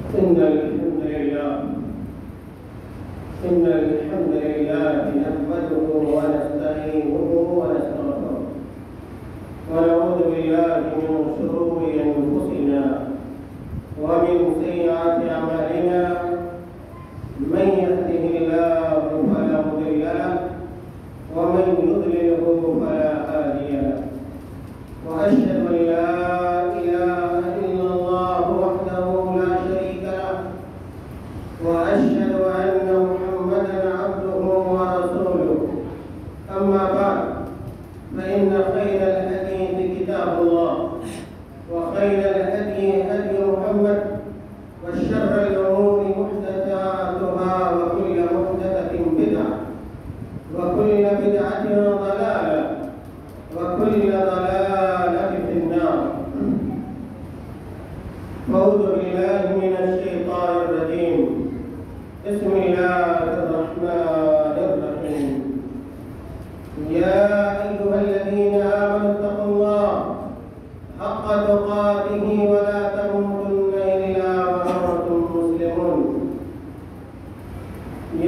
إن الحمد لله نحمده ونستعينه ونستغفره ونعوذ بالله من شرور أنفسنا ومن سيئات أعمالنا من يهده الله فلا مضل له ومن يضلله فلا هادي له وأشهد أن لا إله إلا الله وحده لا شريك له وأشهد أن محمدا عبده ورسوله أما بعد فإن خير الحديث كتاب الله وخير الهدي هدي محمد وشر الأمور محدثاتها وكل محدثة بدعة وكل بدعة ضلالة وكل ضلالة في النار. أعوذ بالله من الشيطان الرجيم. بسم الله الرحمن الرحيم. يا أيها الذين آمنوا اتقوا الله حق تقاته ولا تموتن إلا وأنتم مسلمون.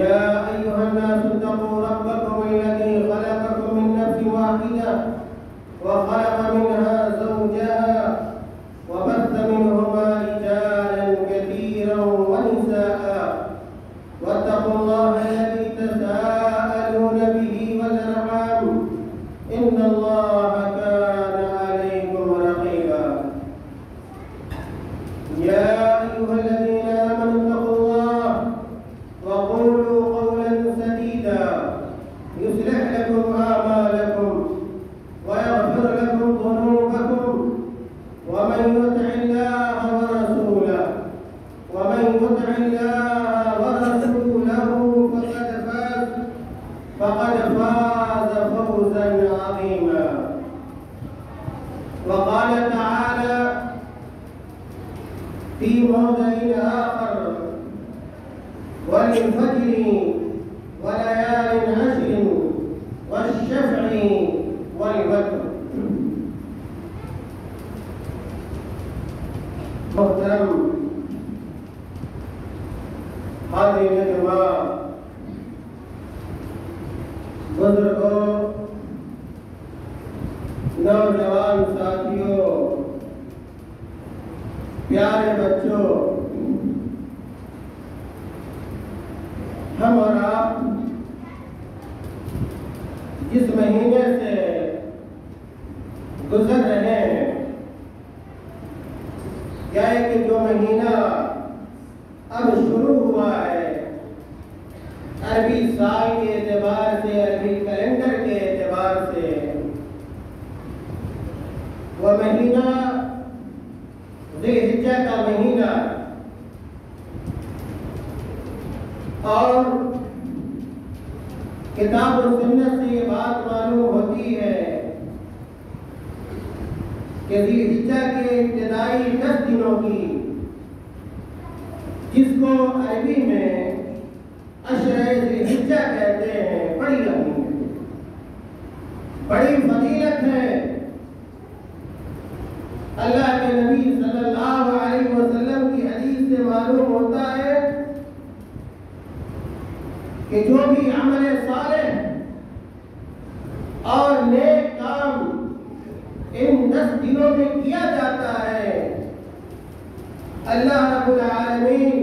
يا أيها الناس اتقوا ربكم الذي خلقكم من نفس واحدة وخلق منها زوجها وبث منهما رجالا كثيرا ونساء واتقوا الله الذي تساءلون به والأرحام إن الله كان عليكم رقيبا. يا أيها الذين آمنوا اتقوا الله وقولوا قولا سديدا يصلح لكم أعمالكم ويغفر لكم ذنوبكم ومن يطع الله ورسوله فقد فاز فوزا عظيما. وقال تعالى في موضع آخر والفجر وليال عشر والشفع والوتر. محترم حاضرین جماعت، بزرگوں، نوجوان ساتھیوں، پیارے بچوں، ہم اور آپ جس مہینے سے گزر رہے ہیں، کیا ہے کہ جو مہینہ اب شروع ہوا ہے عربی سال کے اعتبار سے، عربی کیلنڈر کے اعتبار سے، وہ مہینہ ذی الحجہ کا مہینہ، اور کتاب و سنت سے یہ بات معلوم ہوتی ہے کہ ذی الحجہ کے ابتدائی 10 دنوں کی، جس کو عربی میں عشر ذی الحجہ کہتے ہیں، بڑی اہمیت، بڑی فضیلت ہے۔ اللہ کے نبی صلی اللہ علیہ وسلم کی حدیث سے معلوم ہوتا ہے کہ جو بھی عمل صالح اور نیک کام ان 10 دنوں میں کیا جاتا ہے، اللہ رب العالمین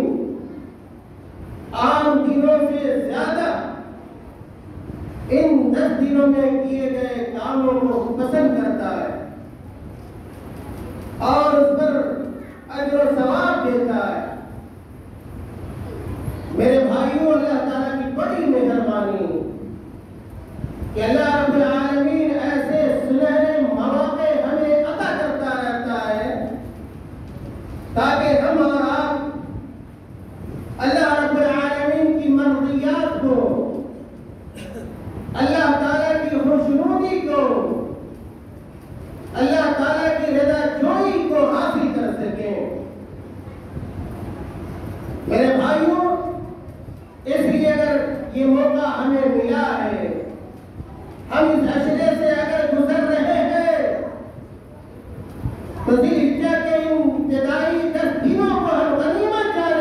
عام دنوں سے زیادہ ان 10 دنوں میں کیے گئے کاموں کو پسند کرتا ہے اور اس پر اجر و ثواب دیتا ہے۔ میرے بھائیوں، اللہ تعالیٰ کی بڑی مہربانی کہ اللہ رب العالمین ایسے سنہرے مواقع ہمیں عطا کرتا رہتا ہے تاکہ ہم اور آپ اللہ رب العالمین کی مرضیات کو، اللہ تعالیٰ کی خوشنودی کو، اللہ تعالیٰ کی رضا جوئی کو حاصل کر سکیں۔ میرے بھائیوں، اس لیے اگر یہ موقع ہمیں ملا ہے، ہم اس عشرے سے اگر گزر رہے ہیں، تو ذی الحجہ کے ابتدائی 10 دنوں کو ہم غنیمت جان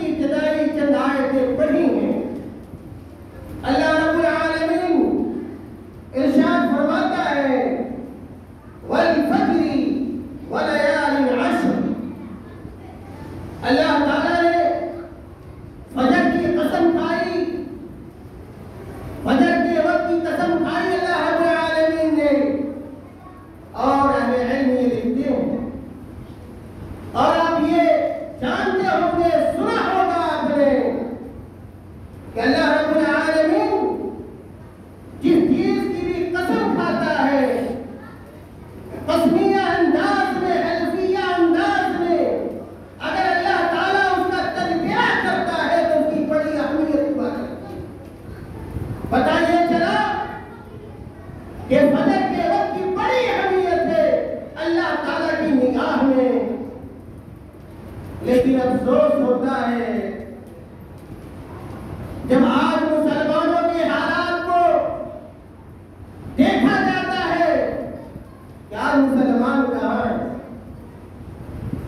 کی ابتدائی چند آیتیں پڑھی ہیں، اللہ رب العالمین ارشاد فرماتا ہے والفجر وليال عشر، اللہ تعالیٰ نے فجر کی قسم کھائی، فجر کے وقت کی قسم کھائی اللہ رب العالمین نے، اور اہل علم یہ لکھتے ہیں اور آپ یہ جانتے ہوں گے، سنا ہوگا آپ نے کہ اللہ رب العالمین جس چیز کی بھی قسم کھاتا ہے قسمیہ انداز میں، حلفیہ انداز میں، اگر اللہ تعالیٰ اس کا تذکرہ کرتا ہے تو اس کی بڑی اہمیت ہوا کرتی ہے۔ پتہ یہ چلا کہ فجر کے وقت کی بڑی اہمیت ہے اللہ تعالیٰ کی نگاہ میں، لیکن افسوس ہوتا ہے جب آج مسلمانوں کے حالات کو دیکھا جاتا ہے کہ آج مسلمان کہاں ہے؟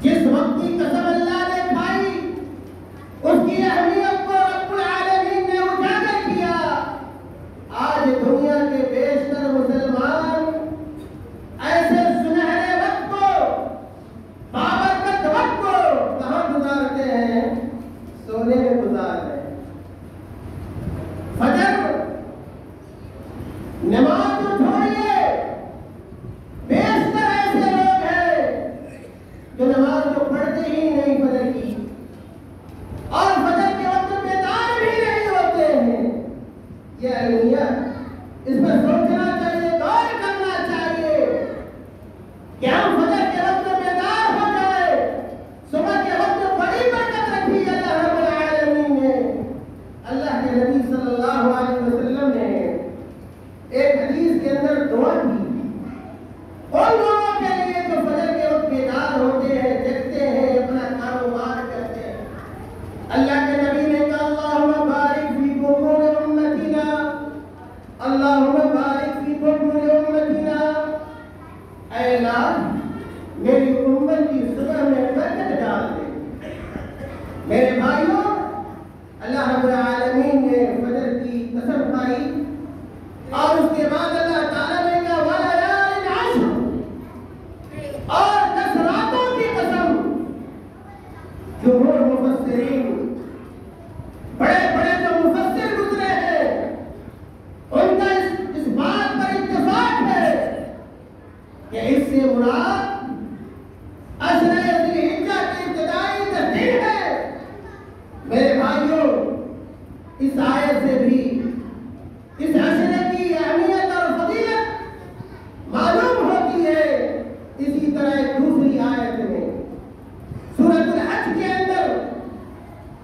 جس وقت کی قسم اللہ نے کھائی اس کی اہمیت کو رب العالمین نے اجاگر کیا، آج دنیا کے بیشتر مسلمان ایسے سنہرے وقت کو، بابرکت وقت کو کہاں گزارتے ہیں؟ سونے میں گزار رہے ہیں۔ فجر نماز تو چھوڑیے، بیشتر ایسے لوگ ہیں جو نماز تو پڑھتے ہی نہیں فجر کی، اور فجر کے وقت بیدار بھی نہیں ہوتے ہیں۔ یہ اہمیت، اس پر سوچنا چاہیے، غور کرنا چاہیے کہ ہم فجر کے وقت بیدار ہو جائے۔ صبح کے وقت بڑی برکت رکھی اللہ رب العالمین نے۔ اللہ کے نبی صلی اللہ علیہ وسلم نے ایک حدیث کے اندر دعا کی ان لوگوں کے لیے جو فجر کے وقت بیدار ہوتے ہیں، جگتے ہیں، اپنا کاروبار کرتے ہیں۔ اللہ کے نبی نے کہا اللہم بارک فی بکور امتنا، اللہم بارک فی بکور امتنا، اے اللہ میری امت کی صبح میں برکت ڈال دے۔ میرے بھائیوں، اللہ رب العالمین نے فجر کی قسم کھائی اور اس کے بعد اللہ تعالیٰ نے کہا وَلَيَالٍ عَشْرٍ، اور 10 راتوں کی قسم۔ جمہور مفسرین، بڑے بڑے جو مفسر گزرے ہیں، ان کا اس بات پر اتفاق ہے کہ اس سے مراد عشرہ ذی الحجہ کی ابتدائی 10 دن ہے۔ میرے بھائیوں، اس آیت سے بھی اس عشرے کی اہمیت اور فضیلت معلوم ہوتی ہے۔ اسی طرح ایک دوسری آیت میں سورۃ الحج کے اندر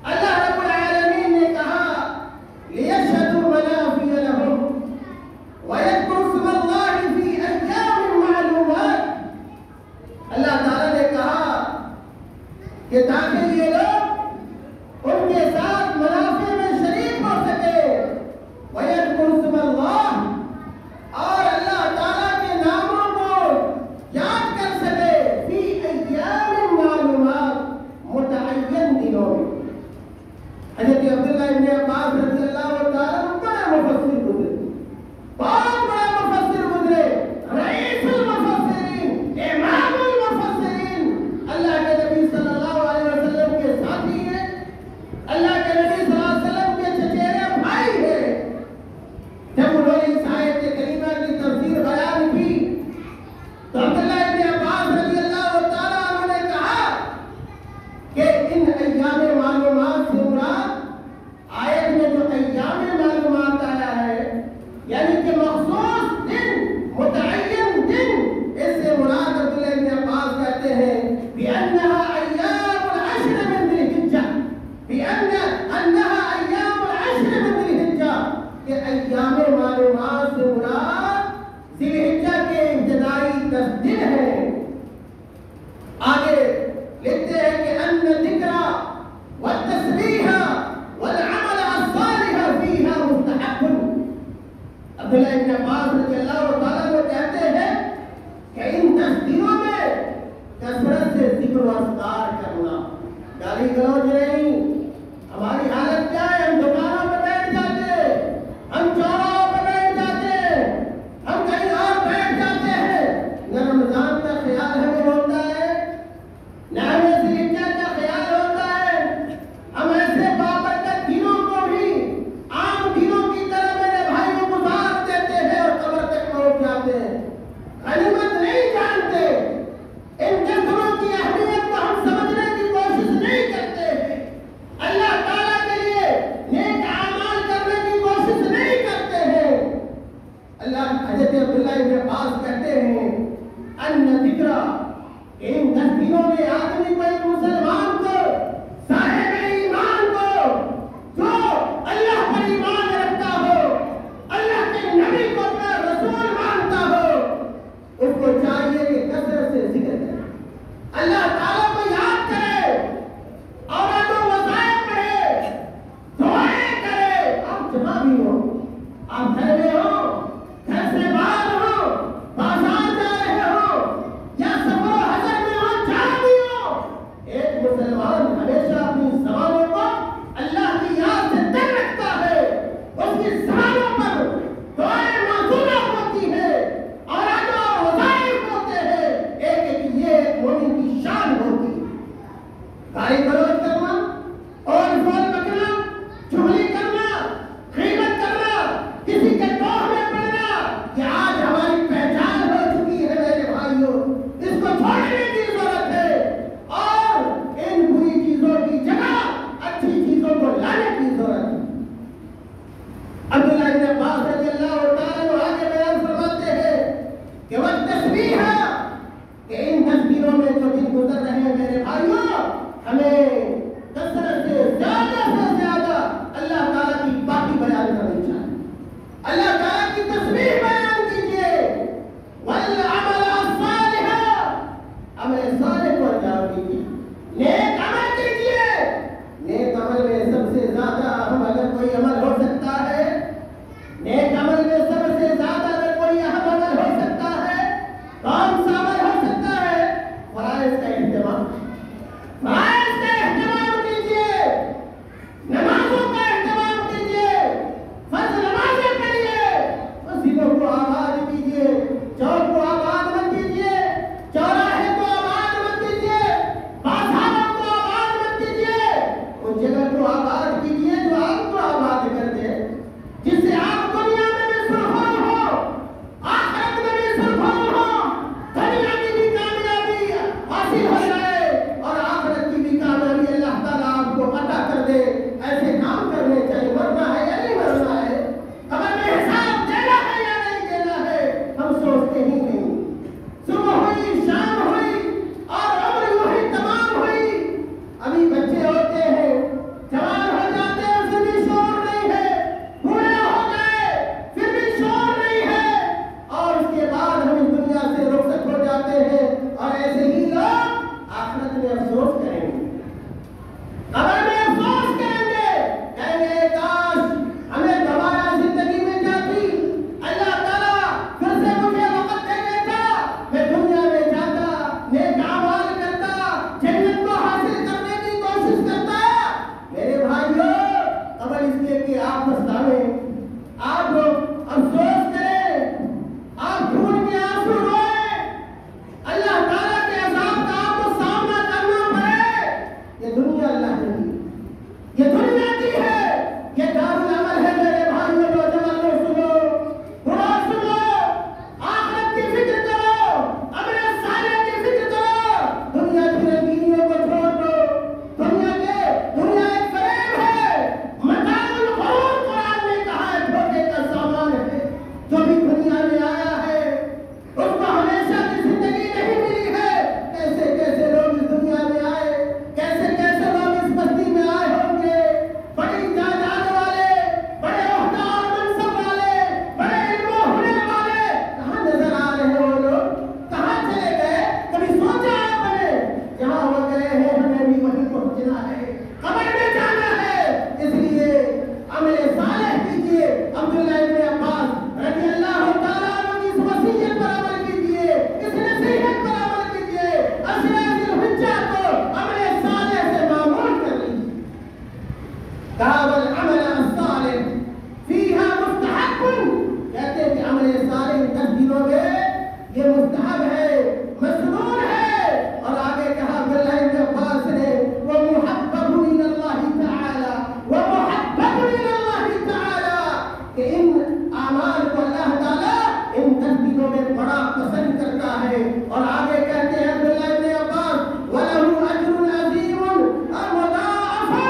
اللہ رب العالمین نے کہا لِيَشْهَدُوا مَنَافِعَ لَهُمْ وَيَذْكُرُوا اسْمَ اللَّهِ فِي أَيَّامٍ مَّعْلُومَاتٍ، اللہ تعالیٰ نے کہا کہ تاکہ یہ لوگ ان کے ساتھ منافع میں شریک ہو سکے، وَيَذْكُرُوا اسْمَ اللَّهِ، اور اللہ تعالیٰ کے ناموں کو یاد کر سکے، فی ایام معلومات، متعین دنوں میں۔ حضرت عبداللہ ابن عباس رضی اللہ تعالیٰ بڑا مفسر گزرے، بہت بڑا مفسر گزرے، رئیس المفسرین، امام المفسرین، اللہ کے نبی صلی اللہ علیہ وسلم کے ساتھی ہیں، اللہ کے نبی صلی اللہ علیہ وسلم کے چچیرے بھائی ہیں۔ جب انہوں نے اس آیت کریمہ کی تفسیر بیان کی تو عبداللہ ابن عباس رضی اللہ تعالیٰ عنہ نے کہا کہ ان ایام معلومات سے مراد آیت میں جو ایام معلومات آیا ہے، یعنی کہ مخصوص دن، متعین دن، اس سے مراد عبداللہ ابن عباس کہتے ہیں بِأَنَّهَا أَيَّامُ الْعَشْرِ مِنْ ذِي الْحِجَّةِ، بِأَنَّهَا أَيَّامُ الْعَشْرِ مِنْ ذِي الْحِجَّةِ، کہ ایام معلومات سے مراد ذی الحجہ کے ابتدائی 10 دن ہیں۔ آگے لکھتے ہیں کہ ان الذکر والتسبیح والعمل الصالح فیہا مستحب۔ عبداللہ ابن عباس رضی اللہ تعالیٰ عنہ کہتے ہیں کہ ان 10 دنوں میں کثرت سے ذکر و اذکار کرنا، گالی گلوچ نہیں، اس جگہ کو آباد کیجیے جو آپ کو آباد کر دے، جس سے آپ دنیا میں بھی سرخرو ہو، آخرت میں بھی سرخرو ہو، دنیا کی بھی کامیابی حاصل ہو جائے اور آخرت کی بھی کامیابی اللہ تعالیٰ آپ کو عطا کر دے۔ ایسے کام کرنے چاہیے۔ مرنا ہے یا نہیں مرنا ہے، قبر میں حساب دینا ہے یا نہیں دینا ہے، ہم سوچتے ہی نہیں۔ صبح ہوئی، شام ہوئی اور عمر وہی تمام ہوئی، ابھی بچے ہوتے ہیں، جوان ہو جاتے ہیں، پھر بھی شعور نہیں ہے، بوڑھے ہو گئے پھر بھی شعور نہیں ہے، اور اس کے بعد ہم اس دنیا سے رخصت ہو جاتے ہیں۔ اور ایسے ہی لوگ آخرت میں افسوس کریں گے، قبر میں افسوس کریں گے، کہیں گے کاش ہمیں دوبارہ زندگی میں جاتی، اللہ تعالیٰ پھر سے مجھے وقت دے دیتا، میں دنیا میں جاتا، نیک اعمال کرتا، جنت کو حاصل کرنے کی کوشش کرتا۔ میرے بھائیوں، قبر اس لیے کہ آپ پچھتاویں، آپ افسوس کریں، آپ خون کے آنسو روئیں، اللہ تعالیٰ کے عذاب کا آپ کو سامنا کرنا پڑے۔ یہ دنیا اللہ نے دی، یہ دنیا کی ہے، یہ دارالعمل ہے۔ میرے بھائیوں، نوجوانوں سنو، بڑھو سنو، آخرت کی فکر کرو، عمل صالح کی فکر کرو، دنیا کی رنگینیوں کو چھوڑ دو۔ دنیا ایک فریب ہے، متاع الغرور قرآن نے کہا ہے، دھوکے کا سامان ہے۔ جو بھی دنیا میں آیا ہے اس کو ہمیشہ کی زندگی نہیں ملی ہے۔ کیسے کیسے لوگ اس دنیا میں آئے، کیسے کیسے لوگ اس بستی میں آئے ہوں گے، بڑی جائیداد والے، بڑے عہدہ اور منصب والے، بڑے علم و ہنر والے، کہاں نظر آ رہے ہیں وہ لوگ؟ کہاں چلے گئے؟ کبھی سوچا آپ نے؟ جہاں وہ گئے ہیں ہمیں بھی وہیں پہنچنا ہے، قبر میں جانا ہے۔ اس لیے عمل صالح کیجیے۔ عبداللہ ابن عباس رضی اللہ تعالیٰ عنہ کی اس وصیت پر عمل کیجیے، اس نصیحت پر عمل کیجیے، عشرہ ذی الحجہ کو عمل صالح سے معمول کر لیجیے۔ کہا والعمل الصالح فیہا مستحب، کہتے ہیں کہ عمل صالح 10 دنوں میں یہ مستحب ہے، مسنون ہے۔ اور آگے کہا عبداللہ ابن عباس نے ومحبب الی اللہ تعالی، ومحبب الی اللہ تعالی، کہ ان اعمال کو اللہ تعالیٰ ان 10 دنوں میں بڑا پسند کرتا ہے۔ اور آگے کہتے ہیں عبداللہ ابن عباس وَلَهُ أَجْرٌ عَظِيمٌ مُضَاعَفٌ،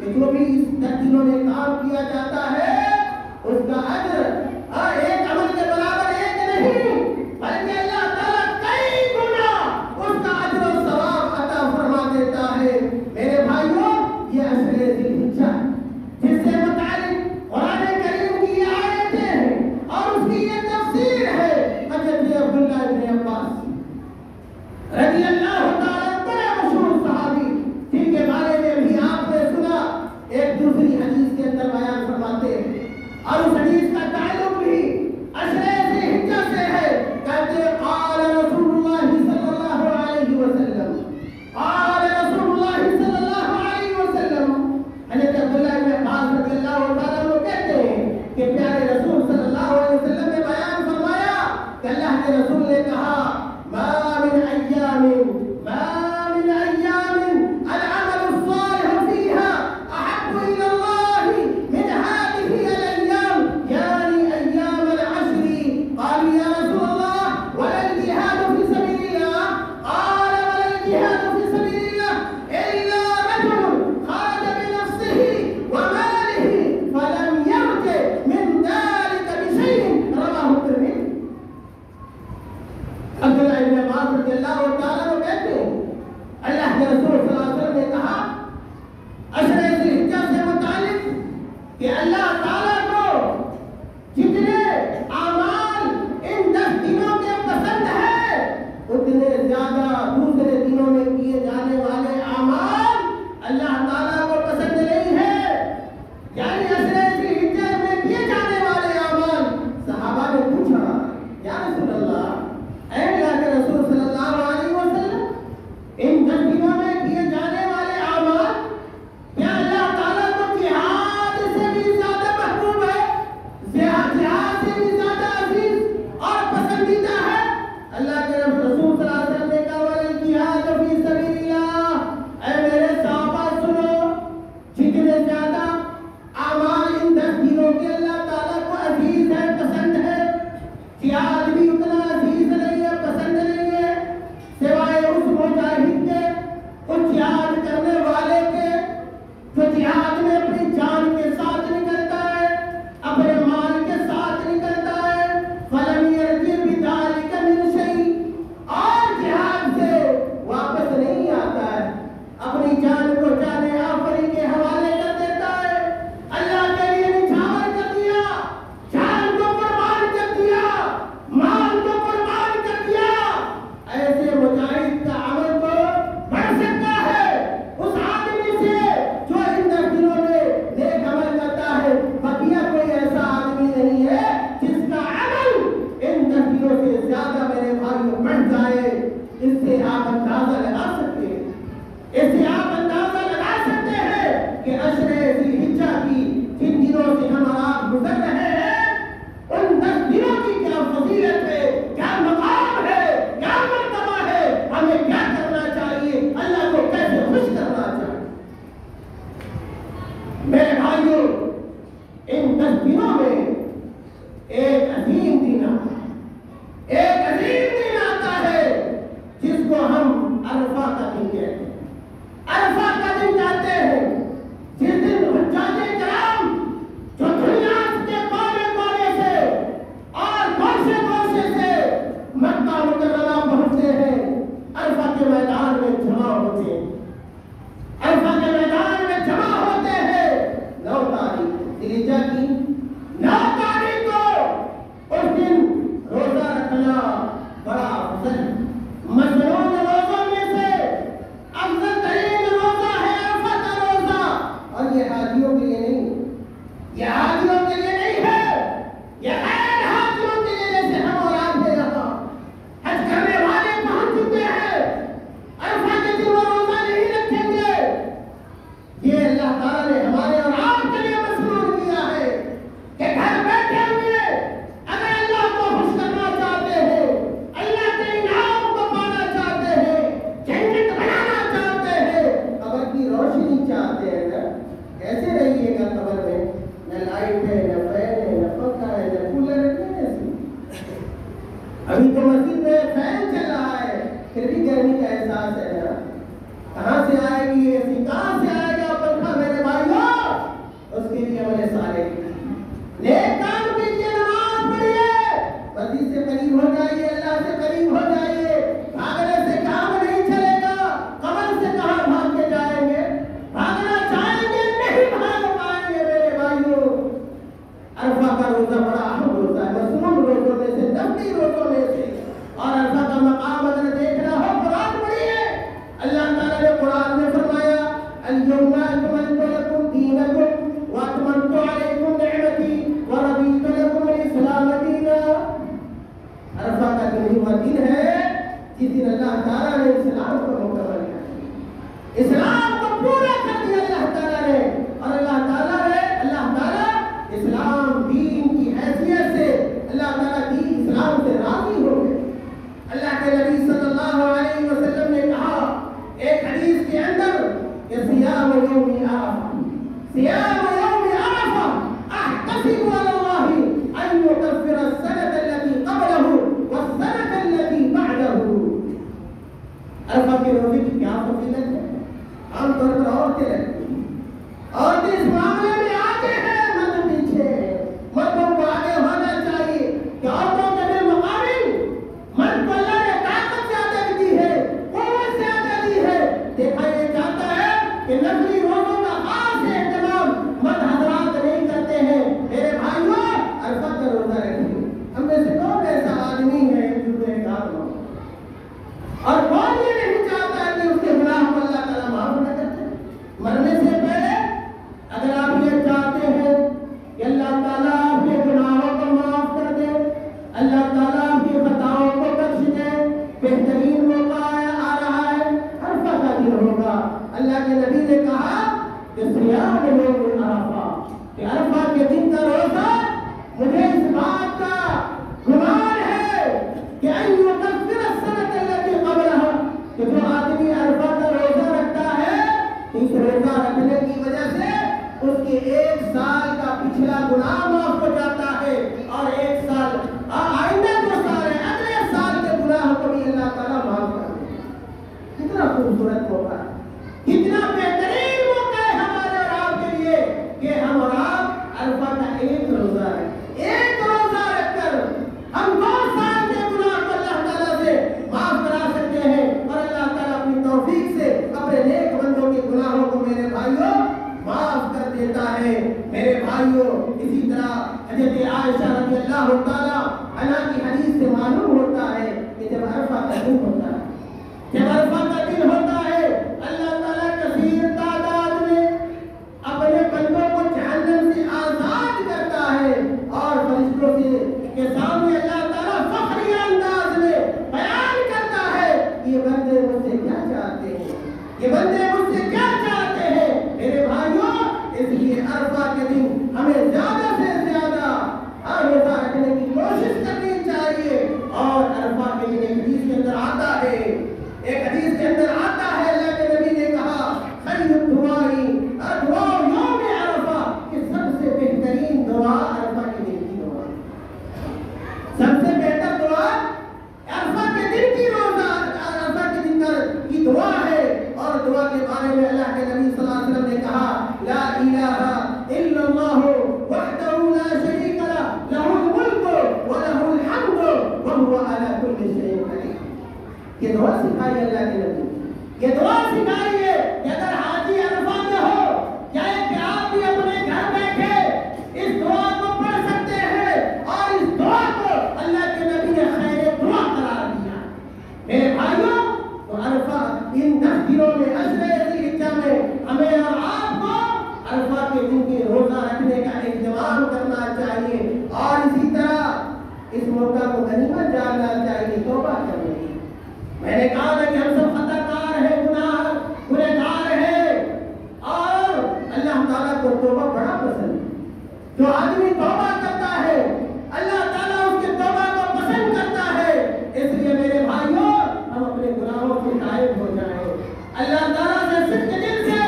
کہ جو بھی اس 10 دنوں میں کام کیا جاتا ہے اس کا اجر ایک عمل کے برابر ایک نہیں، بلکہ اللہ تعالیٰ کئی گنا اس کا اجر و ثواب عطا فرما دیتا ہے۔ میرے بھائیوں، یہ عشرہ ذی الحجہ جس سے متعلق قرآن کریم کی یہ آیتیں ہیں اور اس کی یہ تفسیر ہے، حضرت عبداللہ ابن عباس رضی اللہ تعالیٰ بڑے مشہور صحابی، جن کے بارے میں بھی آپ نے سنا، ایک دوسری حدیث کے اندر بیان فرماتے ہیں، اور اس حدیث کا تعلق بھی عشرہ ذی الحجہ سے ہے۔ کہتے ہیں قال رسول اللہ صلی اللہ علیہ وسلم، قال رسول اللہ صلی اللہ علیہ وسلم، حضرت عبداللہ ابن عباس رضی اللہ تعالیٰ عنہ کہتے ہیں کہ پیارے رسول صلی اللہ علیہ وسلم نے بیان فرمایا کہ اللہ کے رسول نے کہا ما من ایام العمل الصالح فیہا احب الی اللہ من هذه الايام یعنی ایام العشر۔ قالوا یا رسول اللہ ولا الجہاد فی سبیل اللہ؟ قال ولا الجہاد فی سبیل اللہ الا رجل خرج بنفسه وماله فلم يرجع من ذلك بشيء، رواه الترمذی۔ عبداللہ ابن عباس رضی اللہ تعالیٰ عنہ کہتے ہیں اللہ کے رسول صلی اللہ علیہ وسلم نے کہا عشرہ ذی الحجہ سے متعلق کہ اللہ تعالیٰ کو جتنے اعمال ان 10 دنوں کے پسند ہے اتنے زیادہ دوسرے دنوں میں کیے جانے والے اعمال اللہ تعالیٰ کو پسند نہیں ہے۔ یعنی عشرہ ذی الحجہ میں کیے جانے والے اعمال، صحابہ نے پوچھا یا رسول اللہ، اے اللہ کے رسول صلی اللہ علیہ وسلم، ان 10 دنوں میں کیے جانے والے اعمال کیا اللہ تعالیٰ کو جہاد سے بھی زیادہ محبوب ہے؟ کر رہے ہیں ان 10 دنوں کی کیا فضیلت ہے، کیا مقام ہے، کیا مرتبہ ہے، ہمیں کیا کرنا چاہیے، اللہ کو کیسے خوش کرنا چاہیے۔ میرے بھائیوں، ان 10 دنوں میں ایک عظیم دن آتا ہے، ایک عظیم دن آتا ہے جس کو ہم عرفہ کا دن کہتے ہیں۔ عرفہ کا دن کہتے ہیں جس دن حجاج کرام جو دنیا کے کونے کونے سے اور گوشے گوشے سے مکہ مکرمہ پہنچتے ہیں، عرفہ کے میدان میں جمع ہوتے ہیں، عرفہ کے میدان میں جمع ہوتے ہیں۔ 9 تاریخ ذوالحجہ کی 9 تاریخ کو اس دن روزہ رکھنا بڑا افضل ہے۔ مسنون روزوں میں سے افضل ترین روزہ ہے عرفہ کا روزہ، اور یہ حاجیوں کے لیے نہیں، یہ حاجیوں کے لیے نہیں ہے، یہ غیر حاجیوں کے لیے، جیسے ہم اور آپ ہیں یہاں حج کرنے والے پہنچ چکے ہیں، عرفہ کے دن وہ روزہ نہیں رکھیں گے۔ یہ اللہ تعالیٰ نے ہمارے اور آپ کے لیے مسنون کیا ہے کہ گھر بیٹھے ہوئے اگر اللہ کو خوش کرنا چاہتے ہیں، اللہ کے انعام کو پانا چاہتے ہیں، جنت بنانا چاہتے ہیں، قبر کی روشنی چاہتے ہیں نا، کیسے رہیے گا قبر میں؟ نہ لائٹ ہے، نہ فین ہے، نہ پنکھا ہے، نہ کولر ہے، کیسے؟ ابھی تو مسجد میں فین چل رہا ہے، پھر بھی گرمی کا احساس ہے نا۔ کہاں سے آئے گی اے سی، کہاں سے آئے گا پنکھا؟ میرے بھائیوں، اس کے لیے عمل صالح نیک کام کیجیے، نماز پڑھیے، مسجد سے قریب ہو جائیے، اللہ سے قریب ہو جائیے۔ بھاگنے سے کام نہیں چلے گا، قبر سے کہاں بھاگ کے جائیں گے؟ بھاگنا چاہیں گے نہیں بھاگ پائیں گے میرے بھائیوں۔ عرفہ کا روزہ بڑا اہم روزہ ہے، مسنون روزوں میں سے، نفلی روزوں میں سے، اور عرفہ کا مقام اگر دیکھنا ہو قرآن پڑھیے۔ اللہ تعالیٰ نے قرآن میں فرمایا اليوم اکملت لکم دینکم واتممت علیکم نعمتی ورضیت لکم الاسلام دینا۔ عرفہ کا دن وہ دن ہے جس دن اللہ تعالیٰ نے اسلام کو مکمل کر دیا، اسلام کو پورا کر دیا اللہ تعالیٰ نے، اور اللہ تعالیٰ اسلام دین کی حیثیت سے اللہ تعالیٰ دین اسلام سے راضی ہو گئے۔ اللہ کے نبی صلی اللہ علیہ وسلم نے کہا ایک حدیث کے اندر کہ صیام یوم عرفہ، صیام یوم عرفہ احتسب علی اللہ ان یکفر السنة التي قبلہ والسنة التي بعدہ۔ عرفہ کے روزے کی کیا فضیلت ہے؟ عام طور پر عورتیں رہتی ہیں، عورتیں اس معاملے میں آگے ہیں، مرد پیچھے ہیں۔ مردوں کو آگے ہونا چاہیے کہ عورتوں کے بالمقابل مرد کو اللہ نے طاقت زیادہ دی ہے، قوت زیادہ دی ہے۔ دیکھا یہ جاتا ہے کہ نفلی روزوں کا خاص اہتمام مرد حضرات نہیں کرتے ہیں۔ میرے بھائیوں، عرفہ کا روزہ رکھیے۔ ہم میں سے کون ایسا آدمی ہے جو بے کار ہو، اور کون یہ نہیں چاہتا ہے کہ اس کے گناہ کو اللہ تعالیٰ معاف نہ کرتے؟ مرنے سے پہلے اگر آپ یہ چاہتے ہیں کہ اللہ تعالیٰ آپ کے گناہوں کو معاف کر دے، اللہ تعالیٰ آپ کی خطاؤں کو بخش دے، بہترین موقع آ رہا ہے، عرفہ کا دن ہوگا۔ اللہ کے نبی نے کہا کہ صیام یوم عرفہ، کہ عرفہ کے دن کا روزہ، مجھے اس بات کا گمان ہے کہ ان یکفر السنة التي قبلہ، کہ جو آدمی عرفہ کا روزہ رکھتا ہے، اس روزہ رکھنے کی وجہ سے اس کے 1 سال کا پچھلا گناہ معاف ہو جاتا ہے، اور 1 سال آئندہ جو سال ہے، اگلے سال کے گناہ کو بھی اللہ تعالیٰ معاف کر دے۔ کتنا خوبصورت موقع ہے، کتنا بہترین موقع ہے ہمارے اور آپ کے لیے کہ ہم اور آپ عرفہ کا ایک روزہ رکھیں، ایک روزہ رکھ کر ہم 2 سال کے گناہ کو اللہ تعالیٰ سے معاف کرا سکتے ہیں، اور اللہ تعالیٰ اپنی توفیق سے اپنے نیک بندوں کے گناہوں کو میرے بھائیوں معاف کر دیتا ہے۔ میرے بھائیوں، اسی طرح حضرت عائشہ رضی اللہ تعالیٰ عنہا کی حدیث سے معلوم ہوتا ہے کہ جب عرفہ کا دن ہوتا ہے، جب عرفہ کا دن ہوتا ہے، اللہ تعالیٰ کثیر تعداد میں اپنے بندوں کو جہنم سے آزاد کرتا ہے، اور فرشتوں کے سامنے اللہ تعالیٰ فخری انداز میں بیان کرتا ہے یہ بندے مجھ سے کیا چاہتے ہیں، یہ بندے مجھ سے کیا چاہتے ہیں۔ میرے بھائیوں، اس لیے عرفہ کے دن ہمیں زیادہ سے زیادہ میں نے کہا کہ ہم سب خطاکار ہیں، گنہگار ہیں، اور اللہ تعالیٰ کو توبہ بڑا پسند ہے۔ جو آدمی توبہ کرتا ہے اللہ تعالیٰ اس کے توبہ کو پسند کرتا ہے۔ اس لیے میرے بھائیوں، ہم اپنے گناہوں سے تائب ہو جائیں، اللہ تعالیٰ سے صدق دل سے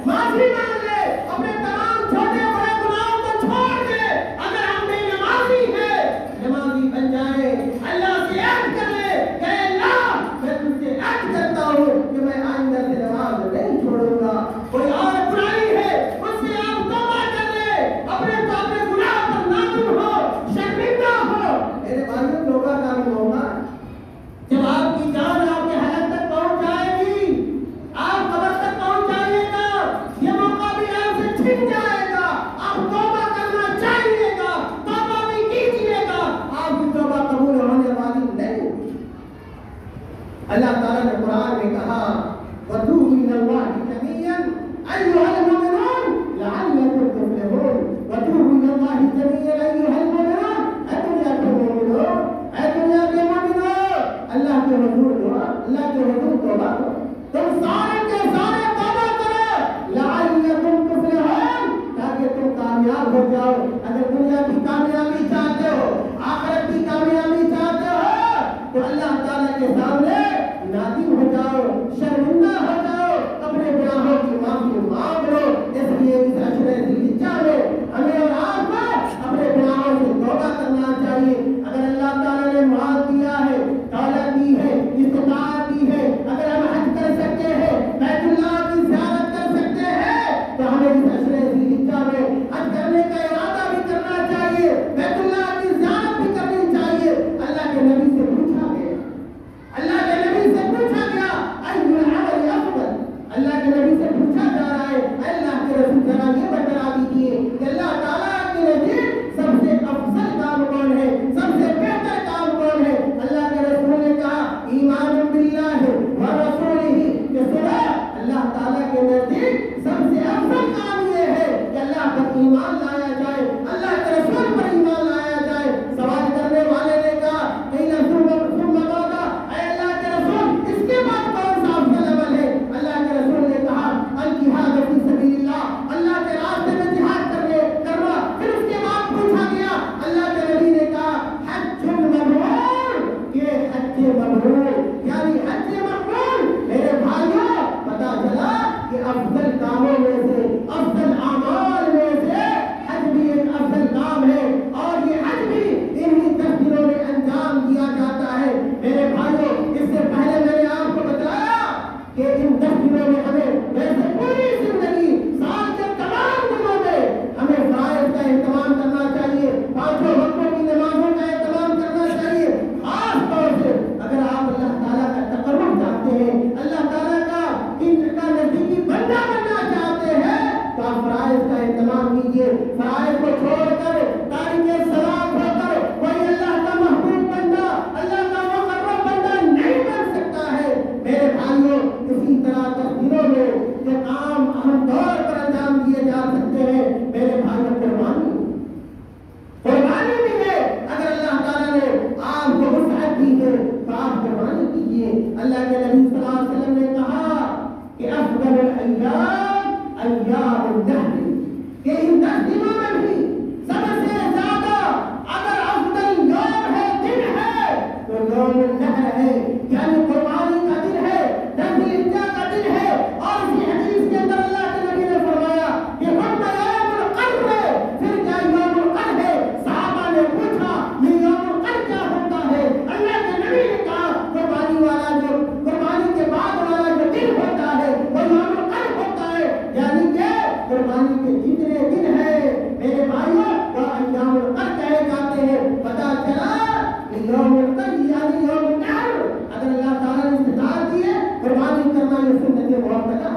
معافی مانگ لے، اپنے تمام چھوٹے بڑے گناہوں کو چھوڑ دے۔ اگر ہم بے نمازی ہیں، نمازی بن جائیں، اللہ سے عہد کر لے کہ اللہ میں تجھ سے عہد کرتا ہوں کہ میں آئندہ سے نماز نہیں چھوڑوں گا۔ کوئی اور برائی ہے اس سے آپ توبہ کر لے، اپنے گناہ پر نادم ہو، شرمندہ ہو۔ میرے بھائیوں، توبہ کا بھی موقع جب آپ کی جان آپ کے حلق تک پہنچ جائے گی، آپ قبر تک پہنچ جائیے گا، یہ موقع بھی آپ سے چھن جائے گا۔ آپ توبہ کرنا چاہیے گا، توبہ بھی کیجیے گا، آپ کی توبہ قبول ہونے والی نہیں۔ اللہ تعالیٰ نے قرآن میں کہا وَتُوبُوا إِلَى اللَّهِ جَمِيعًا أَيُّهَا الْمُؤْمِنُونَ لَعَلَّكُمْ تُفْلِحُونَ وَتُوبُوا إِلَى اللَّهِ جَمِيعًا أَيُّهَا الْمُؤْمِنُونَ اے دنیا کے مومنوں، اے دنیا کے مومنوں، اللہ کے حضور دعا، اللہ کے حضور توبہ کرو، تم سارے کے سارے توبہ کرو، لعلکم تفلحون، تاکہ تم کامیاب ہو جاؤ۔ اگر دنیا کی کامیابی چاہتے ہو، آخرت کی کامیابی چاہتے ہو، تو اللہ تعالیٰ کے سامنے نادم ہو جاؤ، شرمندہ ہو جاؤ، اپنے گناہوں کی معافی مانگ لو۔ اس لیے اس عشرے ذوالحجہ میں ہمیں اور آپ کو اپنے گناہوں سے توبہ کرنا چاہیے۔ اگر اللہ تعالیٰ نے مال دیا ہے، دولت دی ہے، استطاعت دی ہے، اگر ہم حج کر سکتے ہیں، بیت اللہ کی زیارت کر سکتے ہیں، تو ہمیں اس عشرے ذوالحجہ میں حج کرنے کا ارادہ بھی کرنا چاہیے، بیت اللہ کی زیارت بھی کرنی چاہیے۔ اللہ کے نبی سے پوچھا گیا، اللہ کے نبی سے پوچھا گیا اَيُّ الْعَمَلِ أَفْضَلُ، اللہ کے نبی سے پوچھا جا رہا ہے، اللہ کے رسول ذرا یہ بتا دیجیے کہ اللہ تعالیٰ کے نزدیک سب سے افضل کام کون ہے، سب سے بہتر کام کون ہے؟ اللہ کے رسول نے کہا ایمان باللہ ورسولہ، کہ سنو، اللہ تعالیٰ کے نزدیک سب سے افضل کام یہ ہے کہ اللہ پر ایمان لایا جائے، اللہ کے رسول پر ایمان لایا جائے۔ سوال کرنے والے نے کہا ثم ماذا، اے اللہ کے رسول اس کے بعد کون سا افضل عمل ہے؟ اللہ کے رسول نے کہا الجہاد فی سبیل اللہ، اللہ کے راستے میں جہاد کرنا۔ پھر اس کے بعد پوچھا گیا، اللہ کے نبی نے کہا حج مبرور، یہ حج مبرور یعنی حج مقبول۔ میرے بھائیوں، پتا چلا کہ افضل کاموں میں سے، افضل اعمال میں سے حج بھی ایک افضل کام ہے، اور یہ حج بھی انہی 10 دنوں میں انجام دیا جاتا ہے۔ میرے بھائیوں، اس سے پہلے میں نے آپ کو بتایا کہ ان 10 دنوں میں ہمیں ویسے پوری زندگی سال کے تمام دنوں میں ہمیں فرائض کا اہتمام کرنا چاہیے، 5 وقتوں کی نمازوں کا اہتمام کرنا چاہیے۔ خاص طور سے اگر آپ اللہ تعالیٰ کا تقرب چاہتے ہیں، اللہ تعالیٰ کا نزدیکی بندہ بننا چاہتے ہیں، تو آپ فرائض کا اہتمام کیجیے۔ فرائض کو چھوڑ کر تارک صلاۃ ہو کر کوئی اللہ کا محبوب بندہ، اللہ کا مقرب بندہ نہیں بن سکتا ہے۔ میرے بھائیوں، اسی طرح 10 دنوں میں جو کام اہم طور پر انجام دیے جا سکتے ہیں، میرے بھائیوں، قربانی بھی ہے۔ اگر اللہ تعالیٰ نے آپ کو وسعت دی ہے تو آپ قربانی کیجیے۔ اللہ کے نبی صلی اللہ علیہ وسلم نے کہا کہ افضل الایام ایام الدہر، کہ ان 10 دنوں میں بھی سب سے زیادہ اگر افضل یوم ہے، دن ہے، تو یوم النحر ہے، یعنی قربانی کا دن ہے، 10 ذوالحجہ کا دن ہے۔ اور اسی حدیث کے اندر اللہ کے نبی نے فرمایا کہ ہم یوم القر ہے، پھر کیا یوم القر ہے؟ صحابہ نے پوچھا یہ یوم القر کیا ہوتا ہے؟ اللہ کے نبی نے کہا قربانی والا جو قربانی کے بعد والا جو دن ہوتا ہے وہ یوم القر ہوتا ہے، یعنی کہ قربانی کے جتنے دن ہیں میرے بھائیوں وہ ایام القر کہے جاتے ہیں۔ پتا چلا کہ یوم القر یعنی یوم النحر، اگر اللہ تعالیٰ نے استطاعت دی ہے قربانی کرنا یہ سنت موقتہ۔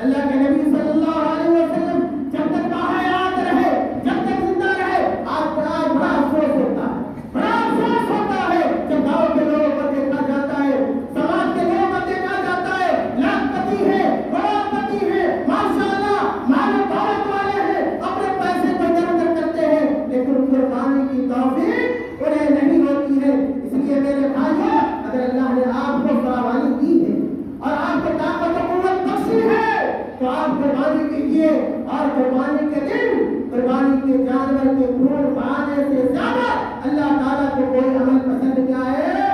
اللہ کے نبی صلی اللہ علیہ وسلم جب تک باحیات رہے، جب تک زندہ رہے، آج بڑا افسوس ہوتا ہے، بڑا افسوس ہوتا ہے جب گاؤں کے لوگوں کو دیکھا جاتا ہے، سماج کے لوگوں کو دیکھا جاتا ہے، لاکھ پتی ہے، کروڑ پتی ہے، ماشاءاللہ مال و دولت والے ہیں، اپنے پیسے کو ادھر ادھر کرتے ہیں، لیکن قربانی کی توفیق انہیں نہیں ہوتی ہے۔ اس لیے میرے بھائیوں، اگر اللہ نے آپ کو فراوانی کیجیے اور قربانی کے دن قربانی کے جانور کے خون بہانے سے زیادہ اللہ تعالیٰ کو کوئی عمل پسند کیا ہے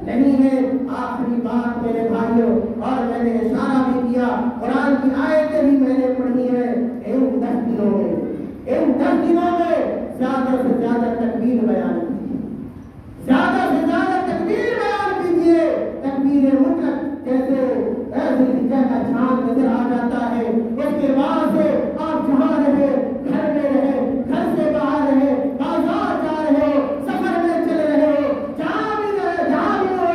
نہیں ہے۔ آخری بات میرے بھائیوں، اور میں نے اشارہ بھی کیا، قرآن کی آیتیں بھی میں نے پڑھی ہیں، ان 10 دنوں میں زیادہ سے زیادہ تکبیر بیان کیجیے، زیادہ سے زیادہ تکبیر بیان کیجیے۔ تکبیر مطلق جیسے ذوالحجہ کا چاند نظر آ جاتا ہے، اس کے بعد سے آپ جہاں رہے، گھر میں رہے، گھر سے باہر رہے، بازار جا رہے ہو، سفر میں چل رہے ہو، جہاں بھی رہے، جہاں بھی ہو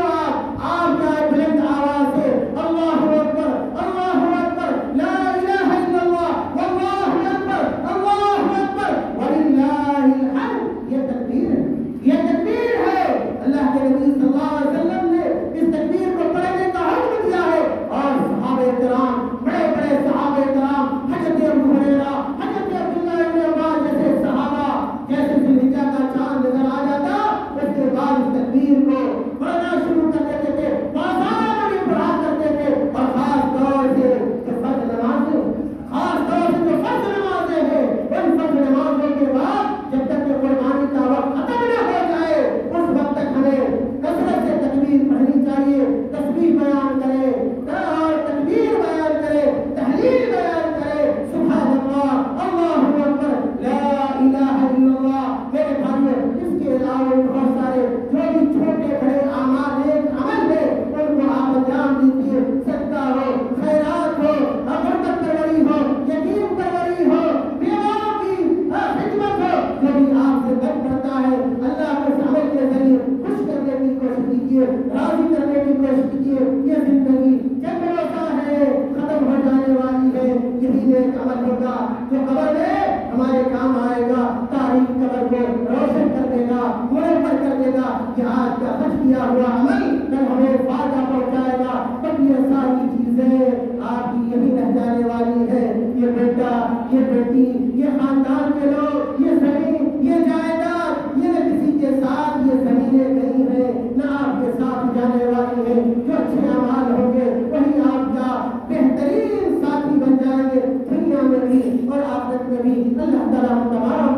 آپ کا بلند آواز سے اللہ اکبر، اللہ اکبر، لا الہ الا اللہ، واللہ اکبر، اللہ اکبر، وللہ الحمد، یہ تکبیر ہے، یہ تکبیر ہے۔ اللہ کے نبی صلی اللہ علیہ وسلم نے اس تکبیر کو پڑھنے کا حکم دیا ہے، اور صحابہ کرام، بڑے بڑے صحابہ کرام، حضرت ابو ہریرہ، حضرت عبداللہ بن عباس جیسے صحابہ، جیسے ذوالحجہ کا چاند نظر آ جاتا، اس کے بعد اس تکبیر کو پڑھنا شروع کر دیتے تھے، بازار میں بھی پڑھا کرتے تھے، اور خاص طور سے جو فرض نمازیں، خاص طور سے جو فرض نمازیں ہیں، ان فرض نمازوں کے بعد جب تک کہ قربانی کا وقت ختم نہ ہو جائے، اس وقت تک ہمیں کثرت سے تکبیر پڑھنی چاہیے، تسبیح بیان کرے اور تکبیر بیان کرے، تحلیل بیان کرے، سبحان اللہ، اللہ اکبر، لا الہ الا اللہ۔ میرے بھائیوں، اس کے علاوہ بہت سارے جو بھی چھوٹے بڑے اعمال نیک عمل ہیں، ان کو آپ انجام دیجیے، صدقہ ہو، خیرات ہو، غربت پروری ہو، یتیم پروری ہو، بیواؤں کی خدمت ہو، جو بھی آپ سے بن پڑتا ہے، اللہ کو اس عمل کے ذریعے خوش کرنے کی کوشش کیجیے، راضی کرنے کی کوشش کیجیے۔ یہ زندگی چند روزہ ہے، ختم ہو جانے والی ہے، یہی نیک عمل ہوگا جو قبر میں ہمارے کام آئے گا، تاریخ قبر کو روشن کر دے گا، منور کر دے گا کہ آج کا خرچ کیا ہوا عمل کل ہمیں فائدہ پہنچائے گا۔ بٹ یہ ساری چیزیں آپ کی یہی رہ جانے والی ہے، یہ بیٹا، یہ بیٹی، یہ خاندان کے لوگ، یہ زمین، یہ جائیداد، یہ نہ کسی کے ساتھ یہ زمینیں گئی ہیں، نہ آپ کے ساتھ جانے والی ہیں۔ جو اچھے اعمال ہوں گے وہی آپ کا بہترین ساتھی بن جائیں گے، دنیا میں بھی اور آخرت میں بھی۔ اللہ تعالیٰ ہم تمام